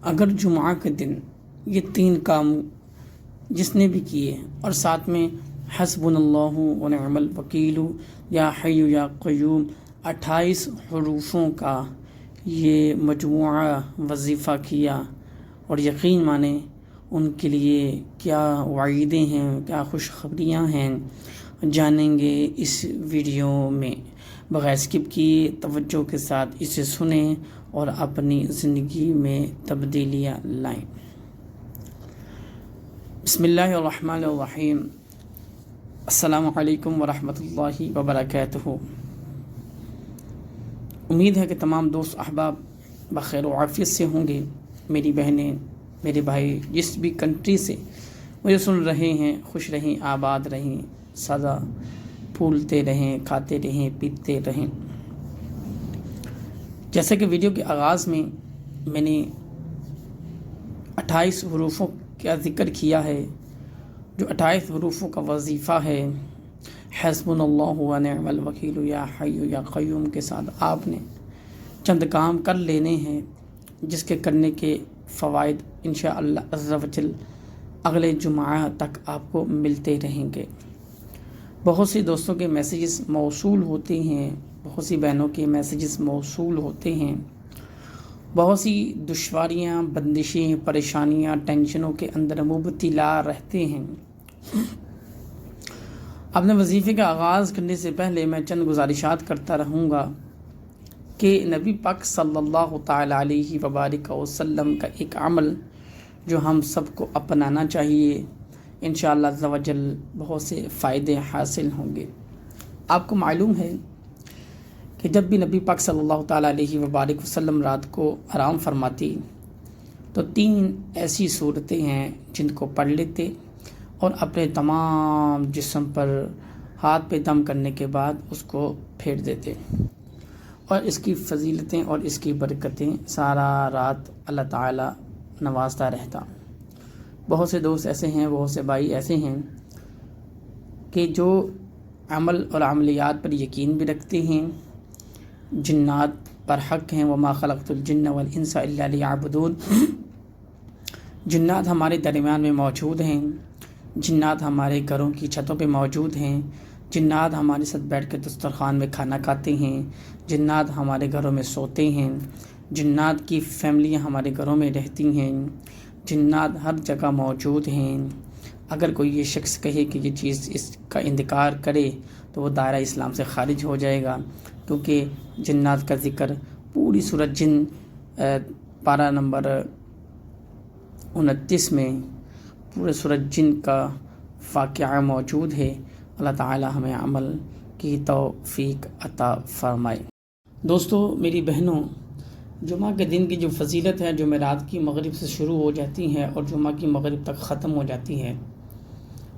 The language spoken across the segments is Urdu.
اگر جمعہ کے دن یہ 3 کام جس نے بھی کیے اور ساتھ میں حسبنا اللہ و نعم الوکیل یا حی یا قیوم 28 حروفوں کا یہ مجموعہ وظیفہ کیا، اور یقین مانیں ان کے لیے کیا وعیدیں ہیں، کیا خوشخبریاں ہیں، جانیں گے اس ویڈیو میں۔ بغیر اسکپ کیے توجہ کے ساتھ اسے سنیں اور اپنی زندگی میں تبدیلیاں لائیں۔ بسم اللہ الرحمن الرحیم۔ السلام علیکم ورحمۃ اللہ وبرکاتہ۔ امید ہے کہ تمام دوست احباب بخیر و عافیت سے ہوں گے۔ میری بہنیں، میرے بھائی جس بھی کنٹری سے مجھے سن رہے ہیں، خوش رہیں، آباد رہیں، سدا پھولتے رہیں، کھاتے رہیں، پیتے رہیں۔ جیسا کہ ویڈیو کے آغاز میں نے 28 حروفوں کا ذکر کیا ہے، جو 28 حروفوں کا وظیفہ ہے، حسبنا اللہ و نعم الوکیل یا حی یا قیوم کے ساتھ آپ نے چند کام کر لینے ہیں، جس کے کرنے کے فوائد انشاءاللہ عز و جل اگلے جمعہ تک آپ کو ملتے رہیں گے۔ بہت سی دوستوں کے میسیجز موصول ہوتے ہیں، بہت سی بہنوں کے میسیجز موصول ہوتے ہیں، بہت سی دشواریاں، بندشیں، پریشانیاں، ٹینشنوں کے اندر مبتلا رہتے ہیں۔ اپنے وظیفے کا آغاز کرنے سے پہلے میں چند گزارشات کرتا رہوں گا کہ نبی پاک صلی اللہ تعالی علیہ وبارک وسلم کا ایک عمل جو ہم سب کو اپنانا چاہیے، انشاءاللہ عز و جل بہت سے فائدے حاصل ہوں گے۔ آپ کو معلوم ہے کہ جب بھی نبی پاک صلی اللہ تعالی علیہ وبارک وسلم رات کو آرام فرماتی تو 3 ایسی صورتیں ہیں جن کو پڑھ لیتے اور اپنے تمام جسم پر ہاتھ پہ دم کرنے کے بعد اس کو پھیر دیتے، اور اس کی فضیلتیں اور اس کی برکتیں سارا رات اللہ تعالی نوازتا رہتا۔ بہت سے دوست ایسے ہیں، بہت سے بھائی ایسے ہیں کہ جو عمل اور عملیات پر یقین بھی رکھتے ہیں، جنات پر حق ہیں، وما خلقت الجن والانس الا لیعبدون۔ جنات ہمارے درمیان میں موجود ہیں، جنات ہمارے گھروں کی چھتوں پہ موجود ہیں، جنات ہمارے ساتھ بیٹھ کے دسترخوان میں کھانا کھاتے ہیں، جنات ہمارے گھروں میں سوتے ہیں، جنات کی فیملیاں ہمارے گھروں میں رہتی ہیں، جنات ہر جگہ موجود ہیں۔ اگر کوئی یہ شخص کہے کہ یہ چیز اس کا انکار کرے تو وہ دائرہ اسلام سے خارج ہو جائے گا، کیونکہ جنات کا ذکر پوری سورۃ جن پارہ نمبر 29 میں پورے سورۃ جن کا واقعہ موجود ہے۔ اللہ تعالی ہمیں عمل کی توفیق عطا فرمائے۔ دوستو، میری بہنوں، جمعہ کے دن کی جو فضیلت ہے، جو رات کی مغرب سے شروع ہو جاتی ہے اور جمعہ کی مغرب تک ختم ہو جاتی ہے،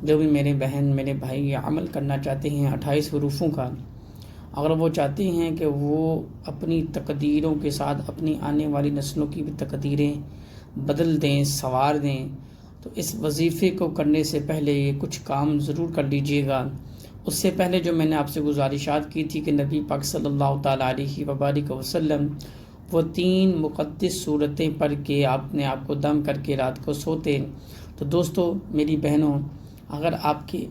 جو بھی میرے بہن میرے بھائی یہ عمل کرنا چاہتے ہیں 28 حروفوں کا، اگر وہ چاہتے ہیں کہ وہ اپنی تقدیروں کے ساتھ اپنی آنے والی نسلوں کی بھی تقدیریں بدل دیں، سنوار دیں، تو اس وظیفے کو کرنے سے پہلے یہ کچھ کام ضرور کر لیجئے گا۔ اس سے پہلے جو میں نے آپ سے گزارشات کی تھی کہ نبی پاک صلی اللہ تعالی علیہ وبارک وسلم وہ 3 مقدس صورتیں پڑھ کے آپ کو دم کر کے رات کو سوتے۔ تو دوستو، میری بہنوں، اگر آپ کے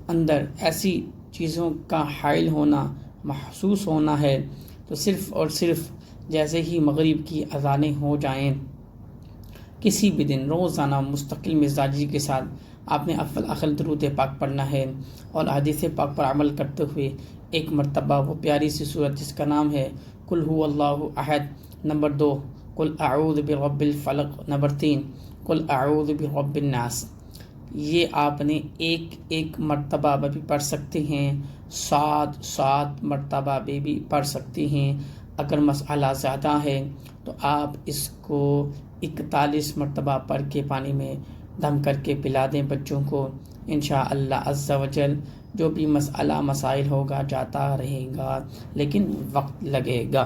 اندر ایسی چیزوں کا حائل ہونا، محسوس ہونا ہے، تو صرف اور صرف جیسے ہی مغرب کی اذانیں ہو جائیں، کسی بھی دن روزانہ مستقل مزاجی کے ساتھ آپ نے افضل درود پاک پڑھنا ہے، اور حدیث پاک پر عمل کرتے ہوئے ایک مرتبہ وہ پیاری سی سورت جس کا نام ہے قل هو اللہ احد، نمبر 2 قل اعوذ برب الفلق، نمبر 3 قل اعوذ برب الناس، یہ آپ نے ایک مرتبہ بھی پڑھ سکتے ہیں، 7 مرتبہ بھی پڑھ سکتے ہیں۔ اگر مسئلہ زیادہ ہے تو آپ اس کو 41 مرتبہ پڑھ کے پانی میں دم کر کے پلا دیں بچوں کو، انشاءاللہ عز و جل جو بھی مسئلہ مسائل ہوگا جاتا رہے گا، لیکن وقت لگے گا۔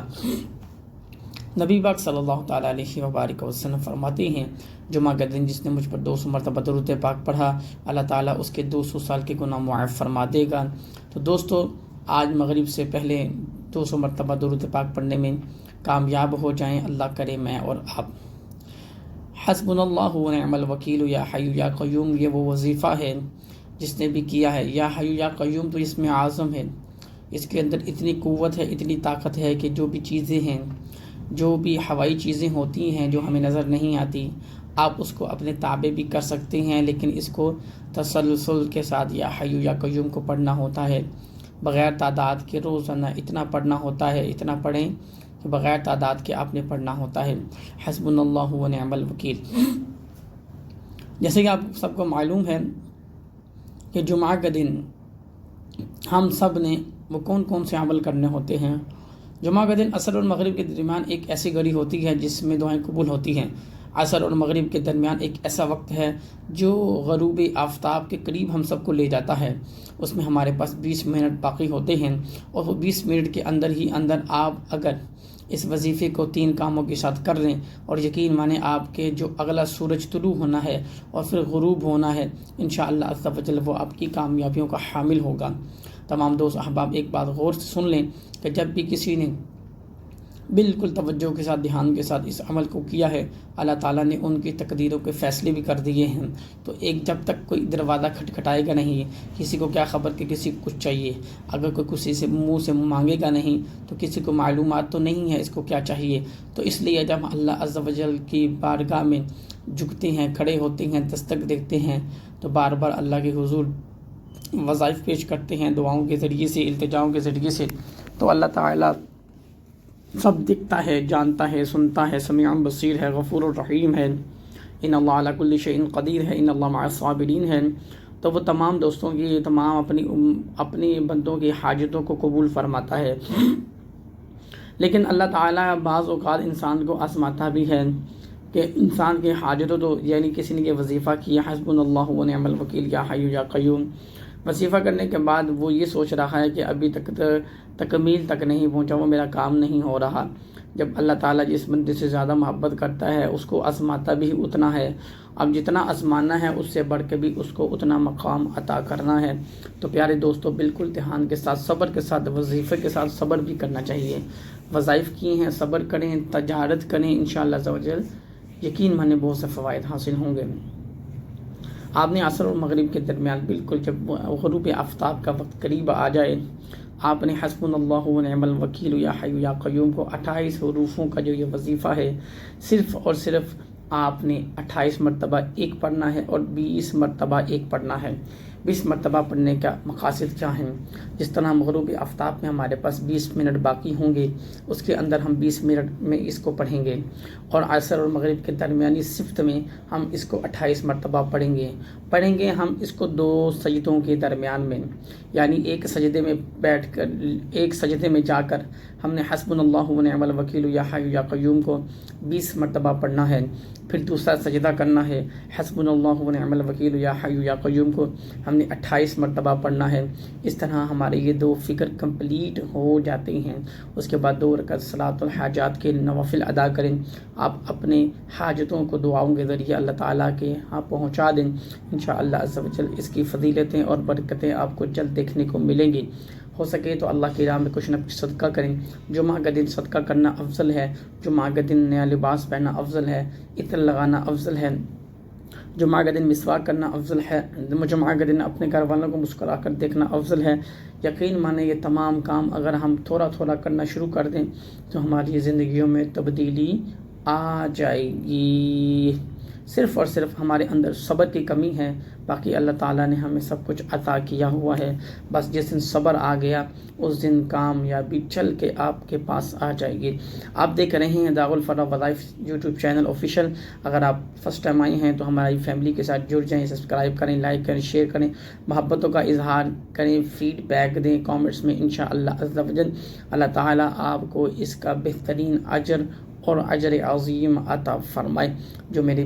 نبی پاک صلی اللہ تعالیٰ علیہ وبارک وسلم فرماتے ہیں، جمعہ کا دن جس نے مجھ پر 200 مرتبہ درود پاک پڑھا، اللہ تعالیٰ اس کے 200 سال کے گناہ معاف فرما دے گا۔ تو دوستو، آج مغرب سے پہلے 200 مرتبہ درود پاک پڑھنے میں کامیاب ہو جائیں، اللہ کرے میں اور آپ۔ حسبنا اللہ و نعم الوکیل یا حی یا قیوم، یہ وہ وظیفہ ہے جس نے بھی کیا ہے۔ یا حی یا قیوم تو اس میں اعظم ہے، اس کے اندر اتنی قوت ہے، اتنی طاقت ہے کہ جو بھی چیزیں ہیں، جو بھی ہوائی چیزیں ہوتی ہیں جو ہمیں نظر نہیں آتی، آپ اس کو اپنے تابع بھی کر سکتے ہیں، لیکن اس کو تسلسل کے ساتھ یا حی یا قیوم کو پڑھنا ہوتا ہے، بغیر تعداد کے روزانہ اتنا پڑھنا ہوتا ہے، اتنا پڑھیں کہ بغیر تعداد کے آپ نے پڑھنا ہوتا ہے۔ حسبنا اللہ و نعم الوکیل۔ جیسے کہ آپ سب کو معلوم ہے کہ جمعہ کا دن ہم سب نے وہ کون سے عمل کرنے ہوتے ہیں۔ جمعہ کا دن عصر اور مغرب کے درمیان ایک ایسی گھڑی ہوتی ہے جس میں دعائیں قبول ہوتی ہیں۔ عصر اور مغرب کے درمیان ایک ایسا وقت ہے جو غروب آفتاب کے قریب ہم سب کو لے جاتا ہے۔ اس میں ہمارے پاس 20 منٹ باقی ہوتے ہیں، اور وہ 20 منٹ کے اندر ہی آپ اگر اس وظیفے کو 3 کاموں کے ساتھ کر لیں، اور یقین مانیں آپ کے جو اگلا سورج طلوع ہونا ہے اور پھر غروب ہونا ہے، انشاءاللہ عز و جل وہ آپ کی کامیابیوں کا حامل ہوگا۔ تمام دوست احباب ایک بات غور سے سن لیں کہ جب بھی کسی نے بالکل توجہ کے ساتھ، دھیان کے ساتھ اس عمل کو کیا ہے، اللہ تعالیٰ نے ان کی تقدیروں کے فیصلے بھی کر دیے ہیں۔ تو جب تک کوئی دروازہ کھٹکھٹائے گا نہیں، کسی کو کیا خبر کہ کسی کو کچھ چاہیے، اگر کوئی کسی سے منہ سے مانگے گا نہیں تو کسی کو معلومات تو نہیں ہے اس کو کیا چاہیے۔ تو اس لیے جب اللہ عز و جل کی بارگاہ میں جھکتے ہیں، کھڑے ہوتے ہیں، دستک دیکھتے ہیں، تو بار بار اللہ کے حضور وظائف پیش کرتے ہیں دعاؤں کے ذریعے سے، التجاؤں کے ذریعے سے، تو اللہ تعالیٰ سب دیکھتا ہے، جانتا ہے، سنتا ہے، سمیع بصیر ہے، غفور الرحیم ہے، ان اللہ علی کل شیء قدیر ہے، ان اللہ مع الصابرین ہے۔ تو وہ تمام دوستوں کی تمام اپنی بندوں کی حاجتوں کو قبول فرماتا ہے۔ لیکن اللہ تعالیٰ بعض اوقات انسان کو آزماتا بھی ہے کہ انسان کی حاجتوں تو، یعنی کسی نے یہ وظیفہ کیا حسبنا اللہ و نعم الوکیل یا حی یا قیوم، وظیفہ کرنے کے بعد وہ یہ سوچ رہا ہے کہ ابھی تک تکمیل تک نہیں پہنچا، وہ میرا کام نہیں ہو رہا۔ جب اللہ تعالیٰ جس بندے سے زیادہ محبت کرتا ہے اس کو آزماتا بھی اتنا ہے، اب جتنا آزمانا ہے اس سے بڑھ کے بھی اس کو اتنا مقام عطا کرنا ہے۔ تو پیارے دوستو، بالکل دھیان کے ساتھ، صبر کے ساتھ، وظیفے کے ساتھ صبر بھی کرنا چاہیے۔ وظائف کیے ہیں، صبر کریں، تجارت کریں، انشاءاللہ عز و جل یقین مانے بہت سے فوائد حاصل ہوں گے۔ آپ نے عصر اور مغرب کے درمیان بالکل جب غروب آفتاب کا وقت قریب آ جائے، آپ نے حسبنا اللہ و نعم الوکیل یا حی یا قیوم کو 28 حروفوں کا جو یہ وظیفہ ہے، صرف اور صرف آپ نے 28 مرتبہ ایک پڑھنا ہے اور 20 مرتبہ ایک پڑھنا ہے۔ 20 مرتبہ پڑھنے کا مقاصد کیا ہیں؟ جس طرح غروب آفتاب میں ہمارے پاس 20 منٹ باقی ہوں گے، اس کے اندر ہم 20 منٹ میں اس کو پڑھیں گے، اور عصر اور مغرب کے درمیانی صفت میں ہم اس کو 28 مرتبہ پڑھیں گے ہم اس کو 2 سجدوں کے درمیان میں، یعنی ایک سجدے میں بیٹھ کر، ایک سجدے میں جا کر ہم نے حسبنا اللہ و نعم الوکیل یا حی یا قیوم کو 20 مرتبہ پڑھنا ہے، پھر دوسرا سجدہ کرنا ہے، حسبنا اللہ و نعم الوکیل یا حی یا قیوم کو ہم نے 28 مرتبہ پڑھنا ہے۔ اس طرح ہمارے یہ 2 فکر کمپلیٹ ہو جاتے ہیں۔ اس کے بعد 2 رکعت صلاۃ الحاجات کے نوافل ادا کریں، آپ اپنے حاجتوں کو دعاؤں کے ذریعے اللہ تعالیٰ کے ہاں پہنچا دیں، انشاءاللہ عز و جل اس کی فضیلتیں اور برکتیں آپ کو جلد دیکھنے کو ملیں گی۔ ہو سکے تو اللہ کی راہ میں کچھ نہ کچھ صدقہ کریں۔ جمعہ کا دن صدقہ کرنا افضل ہے، جمعہ کا دن نیا لباس پہننا افضل ہے، عطر لگانا افضل ہے، جمعہ کا دن مسواک کرنا افضل ہے، جمعہ کا دن اپنے گھر والوں کو مسکرا کر دیکھنا افضل ہے۔ یقین مانیں یہ تمام کام اگر ہم تھوڑا تھوڑا کرنا شروع کر دیں تو ہماری زندگیوں میں تبدیلی آ جائے گی۔ صرف اور صرف ہمارے اندر صبر کی کمی ہے، باقی اللہ تعالیٰ نے ہمیں سب کچھ عطا کیا ہوا ہے۔ بس جس دن صبر آ گیا اس دن کامیابی چل کے آپ کے پاس آ جائے گی۔ آپ دیکھ رہے ہیں داغ الفرا وظائف یوٹیوب چینل آفیشیل۔ اگر آپ فرسٹ ٹائم آئے ہیں تو ہماری فیملی کے ساتھ جڑ جائیں، سبسکرائب کریں، لائک کریں، شیئر کریں، محبتوں کا اظہار کریں، فیڈ بیک دیں کامنٹس میں، انشاءاللہ عز و جل اللہ تعالیٰ آپ کو اس کا بہترین اجر اور اجر عظیم عطا فرمائے۔ جو میری